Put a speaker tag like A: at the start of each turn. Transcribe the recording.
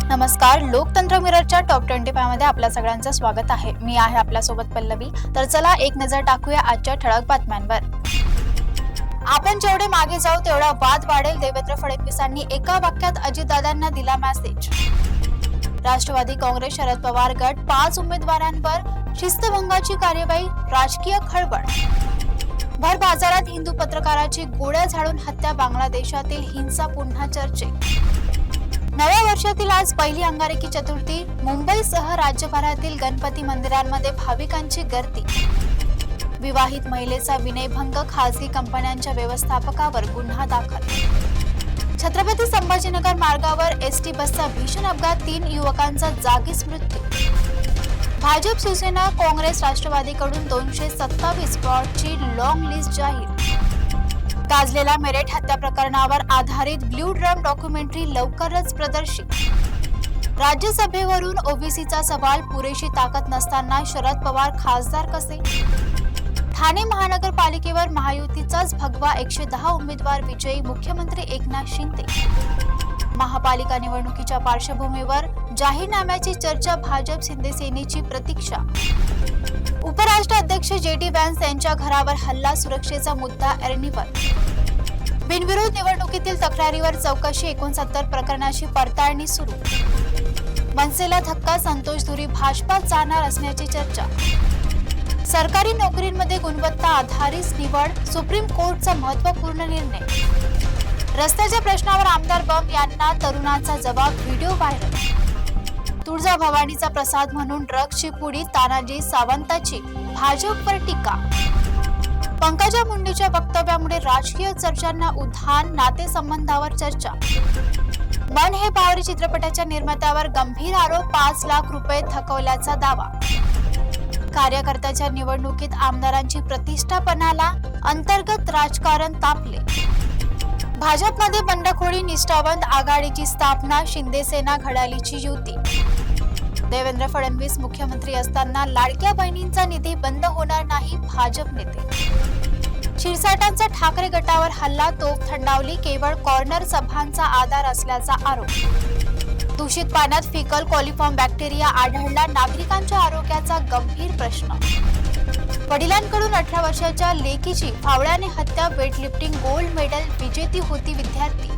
A: नमस्कार, लोकतंत्र मिररच्या टॉप 25 मध्ये आपल्या सगळ्यांचं स्वागत आहे. मी आहे आपल्यासोबत पल्लवी. तर चला एक नजर टाकूया आजच्या ठळक बातम्यांवर. आपण जेवढे मागे जाऊ तेवढा वाद वाढेल, देवेंद्र फडणवीसांनी एका वाक्यात अजितदादांना दिला मेसेज. राष्ट्रवादी काँग्रेस शरद पवार गट 5 उमेदवारांवर शिस्तभंगाची कार्यवाही, राजकीय खळबळ. भर बाजारात हिंदू पत्रकाराची गोळ्या झाडून हत्या, बांगलादेशातील हिंसा पुन्हा चर्चेत. नव्या वर्षातील आज पहिली अंगारकी चतुर्थी, मुंबईसह राज्यभरातील गणपती मंदिरांमध्ये भाविकांची गर्दी. विवाहित महिलेचा विनयभंग, खासगी कंपन्यांच्या व्यवस्थापकावर गुन्हा दाखल. छत्रपती संभाजीनगर मार्गावर एसटी बसचा भीषण अपघात, 3 युवकांचा जागीच मृत्यू. भाजप, शिवसेना, काँग्रेस, राष्ट्रवादीकडून 227 फ्रॉडची लॉंग लिस्ट जाहीर. गाजलेल्या मेरठ हत्या प्रकरणावर आधारित ब्ल्यू ड्रम डॉक्युमेंटरी लवकरच प्रदर्शित. राज्यसभेवरून ओबीसीचा सवाल, पुरेशी ताकद नसताना शरद पवार खासदार कसे. ठाणे महानगरपालिकेवर महायुतीचाच भगवा, 110 उमेदवार विजयी, मुख्यमंत्री एकनाथ शिंदे. महापालिका निवडणुकीच्या पार्श्वभूमीवर जाहीरनाम्याची चर्चा, भाजप शिंदे सेनेची प्रतीक्षा. उपराष्ट्राध्यक्ष JD व्हॅन्स यांच्या घरावर हल्ला, सुरक्षेचा मुद्दा ऐरणीवर. बिनविरोध निवडणुकीतील तक्रारीवर चौकशी, 69 प्रकरणाची पडताळणी सुरू. मनसेला धक्का, संतोष धुरी भाजपात जाणार असण्याची चर्चा. सरकारी नोकरींमध्ये गुणवत्ता आधारित निवड, सुप्रीम कोर्टचा महत्त्वपूर्ण निर्णय. रस्त्याच्या प्रश्नावर आमदार बम यांना तरुणाचा जबाब, व्हिडिओ व्हायरल. तुळजाभवानीचा प्रसाद म्हणून ड्रग्सची पुडी, तानाजी सावंताची भाजपवर टीका. पंकजा मुंडेच्या वक्तव्यामुळे राजकीय चर्चांना उधाण, नातेसंबंधावर चर्चा. मन हे पावरी चित्रपटाच्या निर्मात्यावर गंभीर आरोप, 5 लाख रुपये थकवल्याचा दावा. कार्यकर्त्याच्या निवडणुकीत आमदारांची प्रतिष्ठा पणाला, अंतर्गत राजकारण तापले. भाजपमध्ये बंडखोरी, निष्ठावंत आघाडीची स्थापना, शिंदे सेना घड्याळीची युती. देवेंद्र फडणवीस मुख्यमंत्री असताना लाडक्या बहिणींचा निधी बंद होणार नाही, भाजप नेते. शिरसाटांचा ठाकरे गटावर हल्ला, तोफ थंडावली, केवळ कॉर्नर सभांचा आधार असल्याचा आरोप. दूषित पाण्यात फिकल कॉलिफॉर्म बॅक्टेरिया आढळला, नागरिकांच्या आरोग्याचा गंभीर प्रश्न. वडिलांकडून 18 वर्षाच्या लेकीची फावड्याने हत्या, वेटलिफ्टिंग गोल्ड मेडल विजेती होती विद्यार्थी.